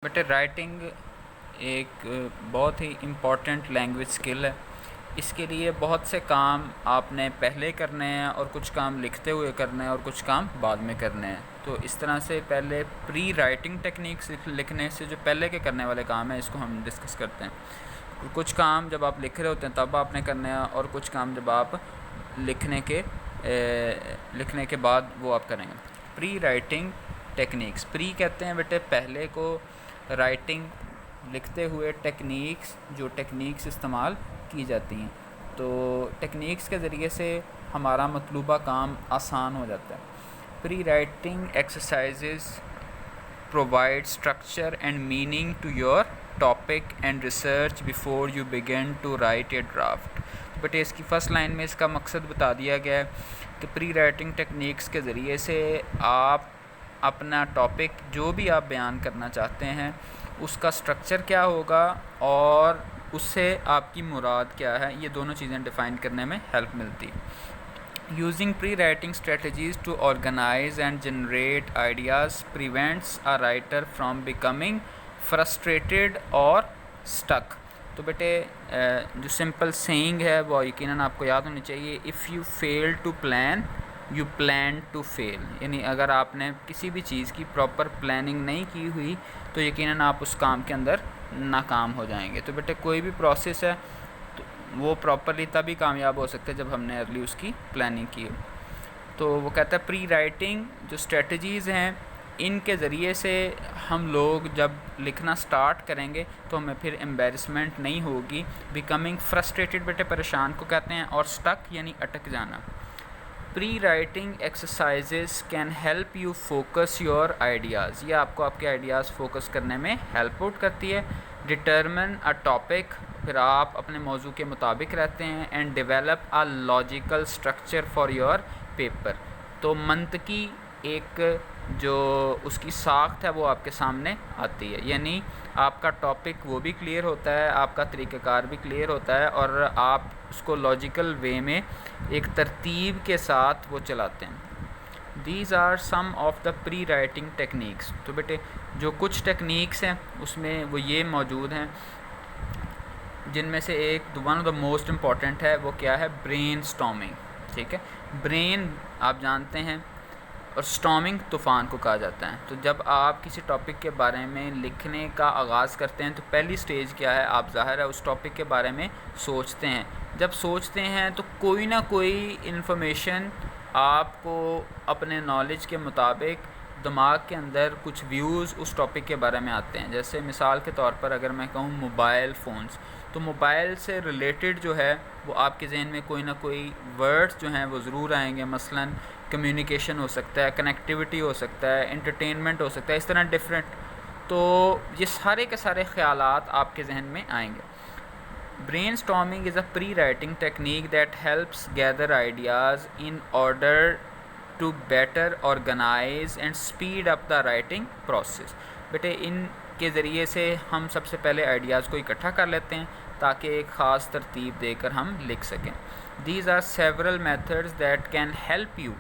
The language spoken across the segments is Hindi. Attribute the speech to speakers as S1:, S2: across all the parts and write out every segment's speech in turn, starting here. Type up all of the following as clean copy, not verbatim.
S1: बट राइटिंग एक बहुत ही इम्पॉर्टेंट लैंग्वेज स्किल है। इसके लिए बहुत से काम आपने पहले करने हैं और कुछ काम लिखते हुए करने हैं और कुछ काम बाद में करने हैं। तो इस तरह से पहले प्री राइटिंग टेक्निक्स लिखने से जो पहले के करने वाले काम हैं इसको हम डिस्कस करते हैं। कुछ काम जब आप लिख रहे होते हैं तब आपने करने हैं और कुछ काम जब आप लिखने के बाद वो आप करेंगे। प्री राइटिंग टेक्निक्स, प्री कहते हैं बेटे पहले को, राइटिंग लिखते हुए टेक्निक्स, जो टेक्निक्स इस्तेमाल की जाती हैं। तो टेक्निक्स के ज़रिए से हमारा मतलूबा काम आसान हो जाता है। Pre writing exercises provide structure and meaning to your topic and research before you begin to write a draft. But इसकी फ़र्स्ट लाइन में इसका मकसद बता दिया गया है कि प्री राइटिंग टेक्निक्स के ज़रिए से आप अपना टॉपिक जो भी आप बयान करना चाहते हैं उसका स्ट्रक्चर क्या होगा और उससे आपकी मुराद क्या है, ये दोनों चीज़ें डिफ़ाइन करने में हेल्प मिलती है। Using pre writing strategies to organise and generate ideas prevents a writer from becoming frustrated और स्टक। तो बेटे जो सिंपल सेइंग है वो यकीनन आपको याद होनी चाहिए, if you fail to plan you plan to fail. यानी अगर आपने किसी भी चीज़ की प्रॉपर प्लानिंग नहीं की हुई तो यकीनन आप उस काम के अंदर नाकाम हो जाएंगे। तो बेटे कोई भी प्रोसेस है तो वो प्रॉपरली तभी कामयाब हो सकते हैं जब हमने अर्ली उसकी प्लानिंग की हो। तो वो कहता है प्री राइटिंग जो स्ट्रेटजीज़ हैं इनके ज़रिए से हम लोग जब लिखना स्टार्ट करेंगे तो हमें फिर एम्बेरसमेंट नहीं होगी। बिकमिंग फ्रस्ट्रेटेड बेटे परेशान को कहते हैं, और स्टक यानी अटक जाना। Pre writing exercises can help you focus your ideas, ये आपको आपके आइडियाज़ फोकस करने में हेल्प आउट करती है। डिटर्मिन अ टॉपिक, फिर आप अपने मौजू के मुताबिक रहते हैं। And develop a logical structure for your paper, तो मंतकी एक जो उसकी साख्त है वो आपके सामने आती है। यानी आपका टॉपिक वो भी क्लियर होता है, आपका तरीक़ाकार भी क्लियर होता है और आप उसको लॉजिकल वे में एक तरतीब के साथ वो चलाते हैं। These are some of the pre writing techniques. तो बेटे जो कुछ टेक्निक्स हैं उसमें वो ये मौजूद हैं, जिनमें से एक one of the most important है वो क्या है, ब्रेन स्टॉर्मिंग। ठीक है, ब्रेन आप जानते हैं और स्टॉर्मिंग तूफ़ान को कहा जाता है। तो जब आप किसी टॉपिक के बारे में लिखने का आगाज़ करते हैं तो पहली स्टेज क्या है, आप ज़ाहिर है उस टॉपिक के बारे में सोचते हैं। जब सोचते हैं तो कोई ना कोई इन्फॉर्मेशन आपको अपने नॉलेज के मुताबिक दिमाग के अंदर कुछ व्यूज़ उस टॉपिक के बारे में आते हैं। जैसे मिसाल के तौर पर अगर मैं कहूँ मोबाइल फ़ोन्स, तो मोबाइल से रिलेटेड जो है वो आपके जहन में कोई ना कोई वर्ड्स जो हैं वो ज़रूर आएंगे। मसलन कम्युनिकेशन हो सकता है, कनेक्टिविटी हो सकता है, एंटरटेनमेंट हो सकता है, इस तरह डिफरेंट। तो ये सारे के सारे ख़यालात आपके जहन में आएंगे। Brainstorming is a pre writing technique that helps gather ideas in order to better organise and speed up the writing process. बेटे इनके ज़रिए से हम सबसे पहले आइडियाज़ को इकट्ठा कर लेते हैं ताकि एक ख़ास तरतीब देकर हम लिख सकें। These are several methods that can help you,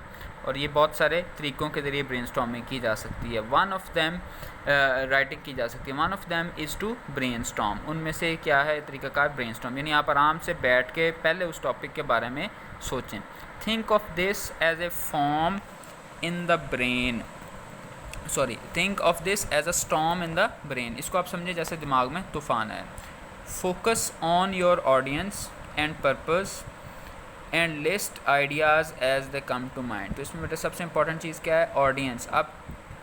S1: और ये बहुत सारे तरीक़ों के ज़रिए ब्रेन स्टॉर्मिंग की जा सकती है। वन ऑफ़ देम राइटिंग की जा सकती है। One of them is to brainstorm. उनमें से क्या है तरीक़ाकार, ब्रेन स्टॉर्म, यानी आप आराम से बैठ के पहले उस टॉपिक के बारे में सोचें। Think of this as a form in the brain, think of this as a storm in the brain. इसको आप समझें जैसे दिमाग में तूफ़ान है। Focus on your audience and purpose and list ideas as they come to mind. तो इसमें बेटा सबसे इंपॉर्टेंट चीज़ क्या है, ऑडियंस। अब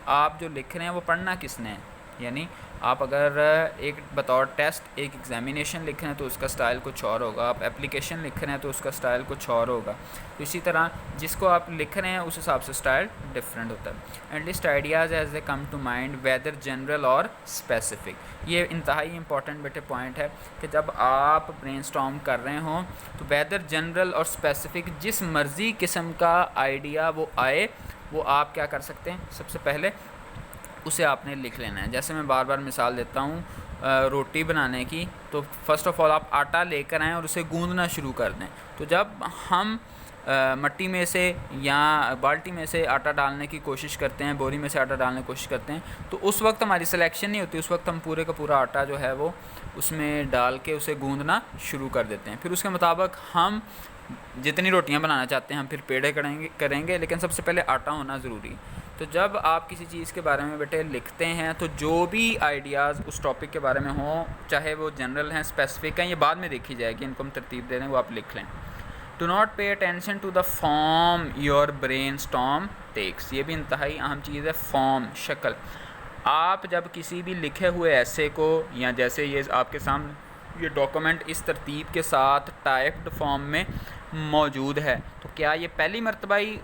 S1: आप जो लिख रहे हैं वो पढ़ना किसने है, यानी आप अगर एक बतौर टेस्ट एक एग्जामिनेशन लिख रहे हैं तो उसका स्टाइल कुछ और होगा, आप एप्लीकेशन लिख रहे हैं तो उसका स्टाइल कुछ और होगा। तो इसी तरह जिसको आप लिख रहे हैं उस हिसाब से स्टाइल डिफरेंट होता है। And list ideas as they come to mind whether general और स्पेसिफिक। ये इंतहाई इंपॉर्टेंट बेटे पॉइंट है कि जब आप ब्रेनस्टॉर्म कर रहे हों तो वेदर जनरल और स्पेसिफिक जिस मर्ज़ी किस्म का आइडिया वो आए वो आप क्या कर सकते हैं, सबसे पहले उसे आपने लिख लेना है। जैसे मैं बार बार मिसाल देता हूँ रोटी बनाने की, तो फ़र्स्ट ऑफ़ ऑल आप आटा लेकर आएँ और उसे गूंदना शुरू कर दें। तो जब हम मट्टी में से या बाल्टी में से आटा डालने की कोशिश करते हैं, बोरी में से आटा डालने की कोशिश करते हैं, तो उस वक्त हमारी सिलेक्शन नहीं होती, उस वक्त हम पूरे का पूरा आटा जो है वो उसमें डाल के उसे गूंदना शुरू कर देते हैं। फिर उसके मुताबिक हम जितनी रोटियां बनाना चाहते हैं हम फिर पेड़े करेंगे, लेकिन सबसे पहले आटा होना ज़रूरी। तो जब आप किसी चीज़ के बारे में बेटे लिखते हैं तो जो भी आइडियाज़ उस टॉपिक के बारे में हों, चाहे वो जनरल हैं, स्पेसिफिक हैं, ये बाद में देखी जाएगी, इनको हम तरतीब दे दें, वो आप लिख लें। Do not pay attention to the form your brainstorm takes, ये भी इंतहाई अहम चीज़ है, फॉर्म, शक्ल। आप जब किसी भी लिखे हुए ऐसे को, या जैसे ये आपके सामने ये डॉक्यूमेंट इस तरतीब के साथ टाइप्ड फॉर्म में मौजूद है, तो क्या ये पहली मरतबा ही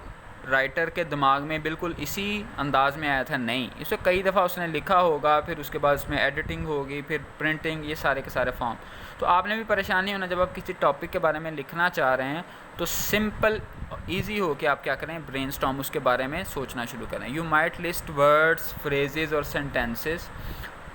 S1: राइटर के दिमाग में बिल्कुल इसी अंदाज में आया था? नहीं, इसे कई दफ़ा उसने लिखा होगा, फिर उसके बाद उसमें एडिटिंग होगी, फिर प्रिंटिंग, ये सारे के सारे फॉर्म। तो आपने भी परेशान नहीं होना जब आप किसी टॉपिक के बारे में लिखना चाह रहे हैं, तो सिंपल ईजी हो कि आप क्या करें, ब्रेनस्टॉर्म उसके बारे में सोचना शुरू करें। You might list words, phrases और सेंटेंसेस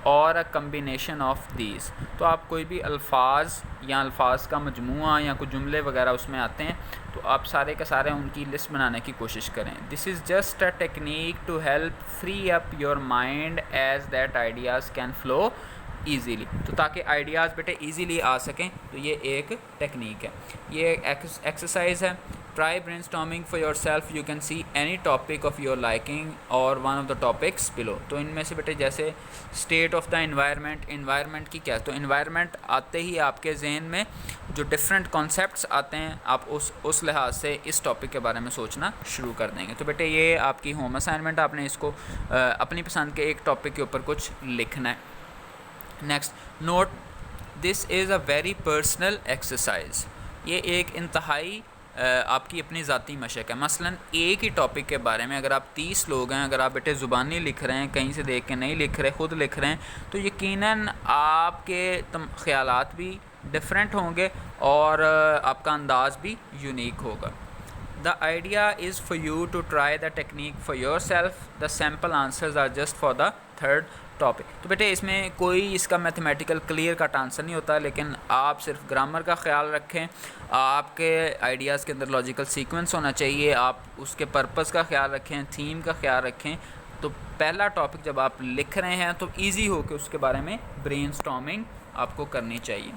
S1: और अ कम्बिनेशन ऑफ दीज। तो आप कोई भी अल्फाज या अल्फाज का मजमूआ या कुछ जुमले वगैरह उसमें आते हैं, तो आप सारे के सारे उनकी लिस्ट बनाने की कोशिश करें। This is just a technique to help free up your mind as that ideas can flow easily. तो ताकि आइडियाज़ बेटे ईज़िली आ सकें, तो ये एक टेक्निक है, ये एक्सरसाइज है। Try brainstorming for yourself, you can see any topic of your liking और one of the topics below. तो इनमें से बेटे जैसे state of the environment, environment की क्या, तो एनवायरनमेंट आते ही आपके जहन में जो डिफरेंट कॉन्सेप्ट्स आते हैं, आप उस लिहाज से इस टॉपिक के बारे में सोचना शुरू कर देंगे। तो बेटे ये आपकी होम असाइनमेंट, आपने इसको अपनी पसंद के एक टॉपिक के ऊपर कुछ लिखना है। Next note, this is a very personal exercise, ये एक इंतहाई आपकी अपनी ज़ाती मशक है। मसलन एक ही टॉपिक के बारे में अगर आप 30 लोग हैं, अगर आप बेटे ज़ुबानी लिख रहे हैं, कहीं से देख के नहीं लिख रहे, ख़ुद लिख रहे हैं, तो यकीनन आपके ख़यालात भी डिफरेंट होंगे और आपका अंदाज़ भी यूनिक होगा। The idea is for you to try the technique for yourself, the sample answers are just for the third topic. तो बेटे इसमें कोई इसका मैथमेटिकल क्लियर कट आंसर नहीं होता, लेकिन आप सिर्फ ग्रामर का ख्याल रखें, आपके आइडियाज़ के अंदर लॉजिकल सीक्वेंस होना चाहिए, आप उसके पर्पस का ख्याल रखें, थीम का ख्याल रखें। तो पहला टॉपिक जब आप लिख रहे हैं तो ईजी हो के उसके बारे में ब्रेनस्टॉर्मिंग आपको करनी चाहिए।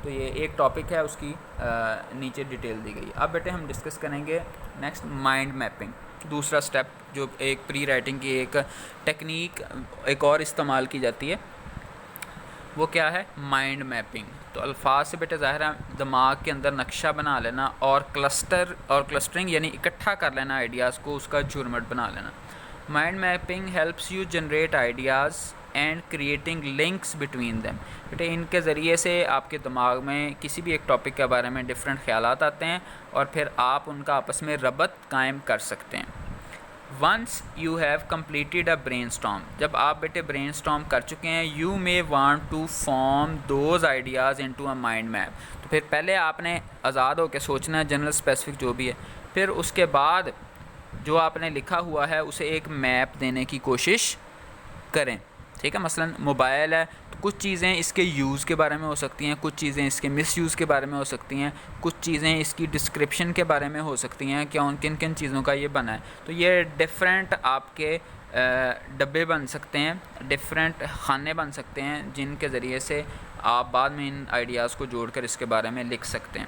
S1: तो ये एक टॉपिक है, उसकी नीचे डिटेल दी गई। अब बेटे हम डिस्कस करेंगे नेक्स्ट माइंड मैपिंग, दूसरा स्टेप, जो एक प्री राइटिंग की एक टेक्निक एक और इस्तेमाल की जाती है, वो क्या है, माइंड मैपिंग। तो अल्फाज से बेटे ज़ाहिर है दिमाग के अंदर नक्शा बना लेना और क्लस्टरिंग यानी इकट्ठा कर लेना आइडियाज़ को, उसका झुरमट बना लेना। Mind mapping helps you generate ideas and creating links between them. बेटे इनके ज़रिए से आपके दिमाग में किसी भी एक टॉपिक के बारे में डिफरेंट ख्यालात आते हैं और फिर आप उनका आपस में रबत कायम कर सकते हैं। Once you have completed a brainstorm, जब आप बेटे ब्रेनस्टॉर्म कर चुके हैं, you may want to form those ideas into a mind map. तो फिर पहले आपने आज़ाद होकर सोचना है, जनरल स्पेसिफिक जो भी है, फिर उसके बाद जो आपने लिखा हुआ है उसे एक मैप देने की कोशिश करें। ठीक है, मसलन मोबाइल है तो कुछ चीज़ें इसके यूज़ के बारे में हो सकती हैं, कुछ चीज़ें इसके मिसयूज़ के बारे में हो सकती हैं, कुछ चीज़ें इसकी डिस्क्रिप्शन के बारे में हो सकती हैं, क्या किन किन चीज़ों का ये बना है। तो ये डिफरेंट आपके डब्बे बन सकते हैं, डिफरेंट खाने बन सकते हैं, जिनके ज़रिए से आप बाद में इन आइडियाज़ को जोड़कर इसके बारे में लिख सकते हैं।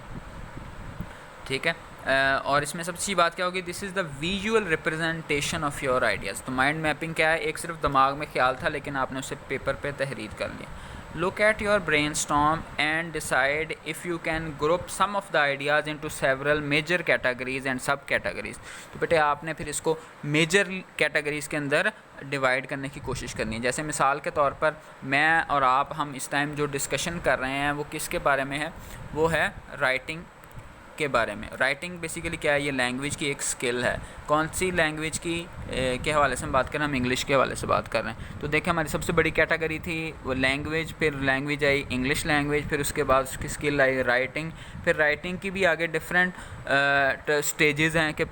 S1: ठीक है, और इसमें सबसे अच्छी बात क्या होगी, this is the visual representation of your ideas. तो माइंड मैपिंग क्या है, एक सिर्फ दिमाग में ख्याल था लेकिन आपने उसे पेपर पे तहरीर कर लिया। Look at your brainstorm and decide if you can group some of the ideas into several major categories and subcategories. तो बेटे आपने फिर इसको मेजर कैटेगरीज़ के अंदर डिवाइड करने की कोशिश करनी है। जैसे मिसाल के तौर पर मैं और आप, हम इस टाइम जो डिस्कशन कर रहे हैं वो किसके बारे में है, वो है राइटिंग के बारे में। राइटिंग बेसिकली क्या है, ये लैंग्वेज की एक स्किल है। कौन सी लैंग्वेज की के हवाले से हम बात कर रहे हैं, हम इंग्लिश के हवाले से बात कर रहे हैं। तो देखिए हमारी सबसे बड़ी कैटेगरी थी वो लैंग्वेज, फिर लैंग्वेज आई इंग्लिश लैंग्वेज, फिर उसके बाद उसकी स्किल आई राइटिंग। फिर राइटिंग की भी आगे डिफरेंट स्टेजेस हैं कि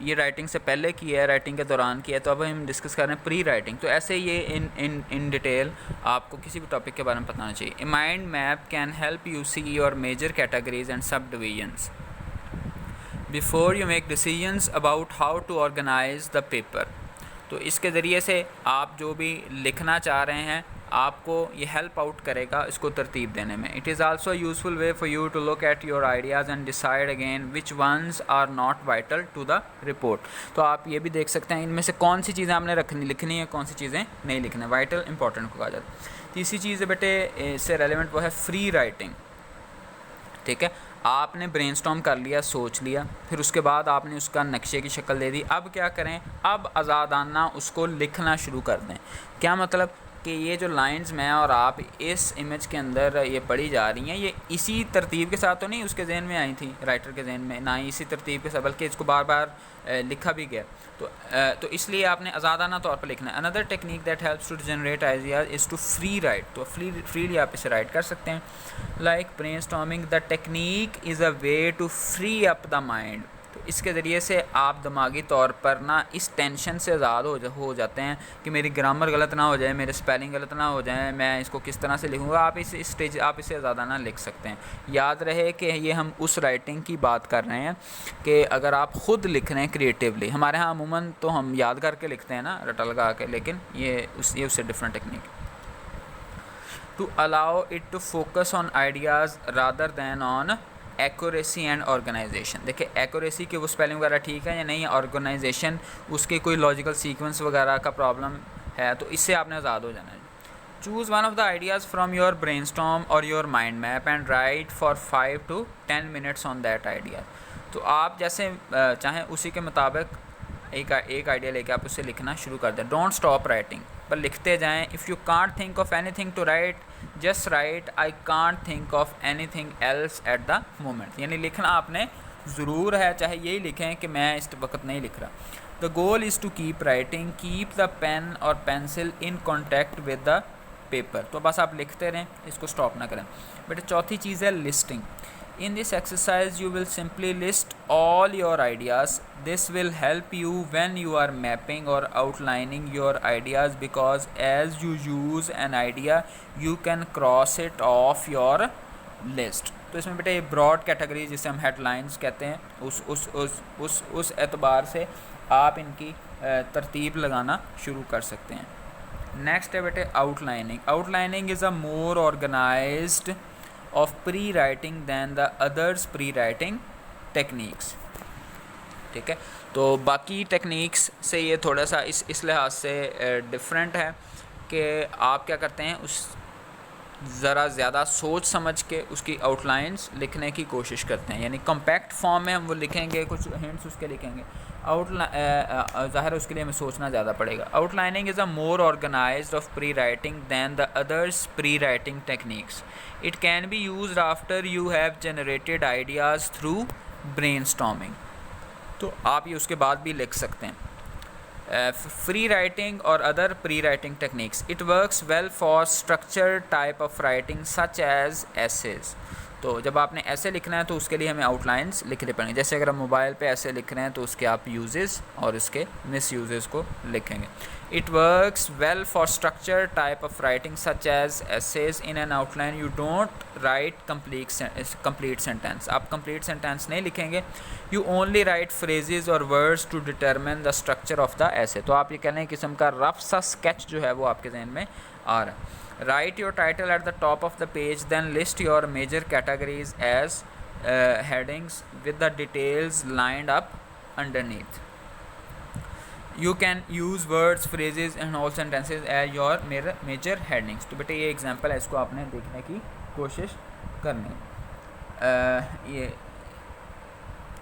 S1: ये राइटिंग से पहले की है, राइटिंग के दौरान की है। तो अब हम डिस्कस कर रहे हैं प्री राइटिंग। तो ऐसे ये इन डिटेल आपको किसी भी टॉपिक के बारे में बताना चाहिए। A mind map can help you see your major categories and subdivisions. Before you make decisions about how to organise the paper. तो इसके ज़रिए से आप जो भी लिखना चाह रहे हैं आपको ये हेल्प आउट करेगा इसको तरतीब देने में। It is also useful way for you to look at your ideas and decide again which ones are not vital to the report. तो आप ये भी देख सकते हैं इनमें से कौन सी चीज़ें आपने लिखनी है, कौन सी चीज़ें नहीं लिखनी है, वाइटल इंपॉर्टेंट को कहा जाता है। तीसरी चीज़ है बेटे इससे रेलिवेंट वो है फ्री राइटिंग। ठीक है, आपने ब्रेनस्टॉर्म कर लिया, सोच लिया, फिर उसके बाद आपने उसका नक्शे की शक्ल दे दी। अब क्या करें, अब आज़ादाना उसको लिखना शुरू कर दें। क्या मतलब कि ये जो लाइंस मैं और आप इस इमेज के अंदर ये पढ़ी जा रही हैं, ये इसी तरतीब के साथ तो नहीं उसके जहन में आई थी, राइटर के जहन में, ना ही इसी तरतीब के साथ, बल्कि इसको बार बार लिखा भी गया। तो इसलिए आपने आज़ादाना तौर पर लिखना है। Another technique that helps to generate ideas is to free write. तो फ्रीली आप इसे राइट कर सकते हैं। Like brainstorming the technique is a way to free up the mind. तो इसके ज़रिए से आप दिमागी तौर पर ना इस टेंशन से आज़ाद हो जाते हैं कि मेरी ग्रामर गलत ना हो जाए, मेरे स्पेलिंग गलत ना हो जाए, मैं इसको किस तरह से लिखूँगा। आप आप इसे आज़ादाना लिख सकते हैं। याद रहे कि ये हम उस राइटिंग की बात कर रहे हैं कि अगर आप ख़ुद लिख रहे हैं क्रिएटिवली। हमारे यहाँ अमूमन तो हम याद करके लिखते हैं ना, रटा लगा के, लेकिन ये उससे different technique. To allow it to focus on ideas rather than on accuracy and organisation. देखिए एक्यूरेसी की वो स्पेलिंग वगैरह ठीक है या नहीं, ऑर्गेनाइजेशन उसके कोई लॉजिकल सीक्वेंस वगैरह का प्रॉब्लम है, तो इससे आपने आज़ाद हो जाना है। Choose one of the ideas from your brainstorm और your mind map and write for 5 to 10 minutes on that idea. तो आप जैसे चाहें उसी के मुताबिक एक आइडिया लेके आप उससे लिखना शुरू कर दें। डोंट स्टॉप राइटिंग, पर लिखते जाएं। If you can't think of anything to write, just write I can't think of anything else at the moment. यानी लिखना आपने ज़रूर है, चाहे यही लिखें कि मैं इस वक्त नहीं लिख रहा। The goal is to keep writing, keep the pen और pencil in contact with the paper. तो बस आप लिखते रहें, इसको स्टॉप ना करें। बेटा चौथी चीज़ है listing. In this exercise you will simply list all your ideas. This will help you when you are mapping or outlining your ideas, because as you use an idea you can cross it off your list. तो इसमें बेटा ये ब्रॉड कैटेगरी जिसे हम हेडलाइंस कहते हैं, उस एतबार से आप इनकी तरतीब लगाना शुरू कर सकते हैं। नेक्स्ट है बेटे outlining. Outlining is a more organised of pre-writing than the others pre-writing techniques। ठीक है, तो बाकी टेक्निक्स से ये थोड़ा सा इस लिहाज से डिफरेंट है कि आप क्या करते हैं, उस ज़रा ज़्यादा सोच समझ के उसकी आउटलाइंस लिखने की कोशिश करते हैं। यानी कॉम्पैक्ट फॉर्म में हम वो लिखेंगे, कुछ हिंट्स उसके लिखेंगे। ज़ाहिर है उसके लिए हमें सोचना ज़्यादा पड़ेगा। Outlining is a more organised of pre writing than the others pre writing techniques. It can be used after you have generated ideas through brainstorming. तो आप ये उसके बाद भी लिख सकते हैं। फ्री राइटिंग और other pre writing techniques, it works well for structured type of writing such as essays. तो जब आपने ऐसे लिखना है तो उसके लिए हमें आउटलाइंस लिखने पड़ेंगे। जैसे अगर हम मोबाइल पे ऐसे लिख रहे हैं तो उसके आप यूजेस और उसके मिस यूजेस को लिखेंगे। It works well for structure type of writing such as essays. In an outline you don't write complete sentence. आप कंप्लीट सेंटेंस नहीं लिखेंगे, यू ओनली राइट फ्रेजेस और words to determine the structure of the essay. तो आप ये कहने किस्म का रफ सा स्केच जो है वो आपके जहन में आ रहा है। Write your title at the top of the page, then list your major categories as headings with the details lined up underneath. You can use words, phrases and whole sentences as your major headings. तो बेटे ये एग्जाम्पल है, इसको आपने देखने की कोशिश करनी। ये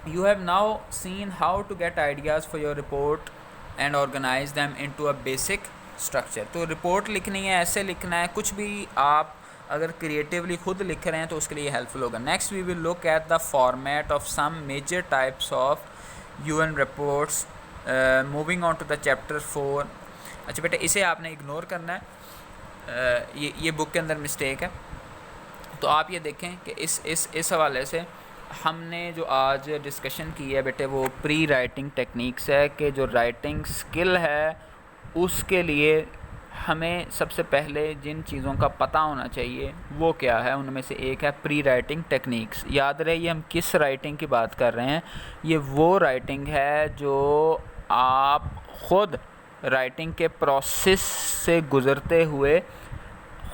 S1: You have now seen how to get ideas for your report and organize them into a basic structure. तो रिपोर्ट लिखनी है, ऐसे लिखना है, कुछ भी आप अगर क्रिएटिवली खुद लिख रहे हैं तो उसके लिए हेल्पफुल होगा। Next we will look at the format of some major types of UN reports. Moving on to the chapter 4। अच्छा बेटा इसे आपने इग्नोर करना है, ये बुक के अंदर मिस्टेक है। तो आप ये देखें कि इस हवाले से हमने जो आज डिस्कशन की है बेटे वो प्री राइटिंग टेक्निक्स है कि जो राइटिंग स्किल है उसके लिए हमें सबसे पहले जिन चीज़ों का पता होना चाहिए वो क्या है, उनमें से एक है प्री राइटिंग टेक्निक्स। याद रहे ये हम किस राइटिंग की बात कर रहे हैं, ये वो राइटिंग है जो आप ख़ुद राइटिंग के प्रोसेस से गुज़रते हुए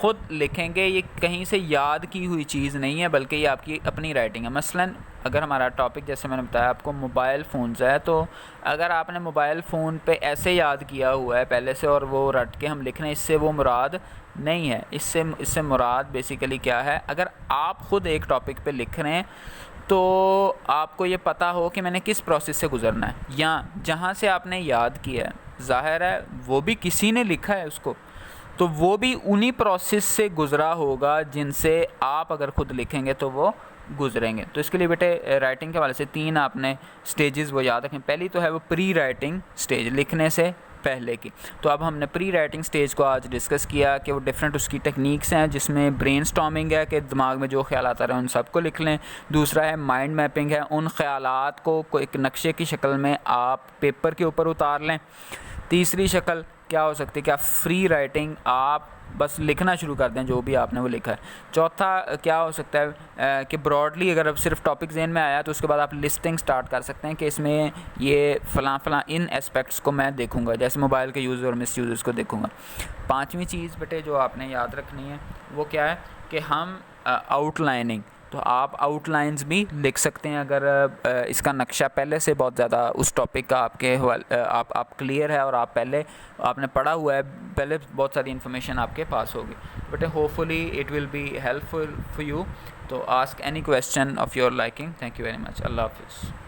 S1: ख़ुद लिखेंगे। ये कहीं से याद की हुई चीज़ नहीं है, बल्कि ये आपकी अपनी राइटिंग है। मसलन अगर हमारा टॉपिक जैसे मैंने बताया आपको मोबाइल फ़ोन्स है, तो अगर आपने मोबाइल फ़ोन पे ऐसे याद किया हुआ है पहले से और वो रट के हम लिख रहे हैं, इससे वो मुराद नहीं है। इससे मुराद बेसिकली क्या है, अगर आप ख़ुद एक टॉपिक पे लिख रहे हैं तो आपको ये पता हो कि मैंने किस प्रोसेस से गुज़रना है, या जहाँ से आपने याद किया है ज़ाहिर है वो भी किसी ने लिखा है उसको, तो वो भी उन्हीं प्रोसेस से गुज़रा होगा जिनसे आप अगर ख़ुद लिखेंगे तो वो गुज़रेंगे। तो इसके लिए बेटे राइटिंग के हवाले से 3 आपने स्टेजेस वो याद रखें। पहली तो है वो प्री राइटिंग स्टेज, लिखने से पहले की। तो अब हमने प्री राइटिंग स्टेज को आज डिस्कस किया कि वो डिफरेंट उसकी टेक्निक्स हैं, जिसमें ब्रेनस्टॉर्मिंग है कि दिमाग में जो ख्यालात आ रहे हैं उन सबको लिख लें। दूसरा है माइंड मैपिंग है, उन ख्यालात को एक नक्शे की शक्ल में आप पेपर के ऊपर उतार लें। तीसरी शक्ल क्या हो सकती है कि आप फ्री राइटिंग आप बस लिखना शुरू कर दें जो भी आपने वो लिखा है। चौथा क्या हो सकता है कि ब्रॉडली अगर अब सिर्फ टॉपिक ज़हन में आया तो उसके बाद आप लिस्टिंग स्टार्ट कर सकते हैं कि इसमें ये फ़लाँ इन एस्पेक्ट्स को मैं देखूंगा, जैसे मोबाइल के यूज़ और मिस यूज़ को देखूंगा। 5वीं चीज़ बेटे जो आपने याद रखनी है वो क्या है कि हम आउटलाइनिंग, तो आप आउटलाइंस भी लिख सकते हैं अगर इसका नक्शा पहले से बहुत ज़्यादा उस टॉपिक का आपके आप क्लियर है और आपने पढ़ा हुआ है, पहले बहुत सारी इन्फॉर्मेशन आपके पास होगी। But hopefully it will be helpful for you. तो ask any question of your liking. Thank you very much. अल्लाह हाफिज़।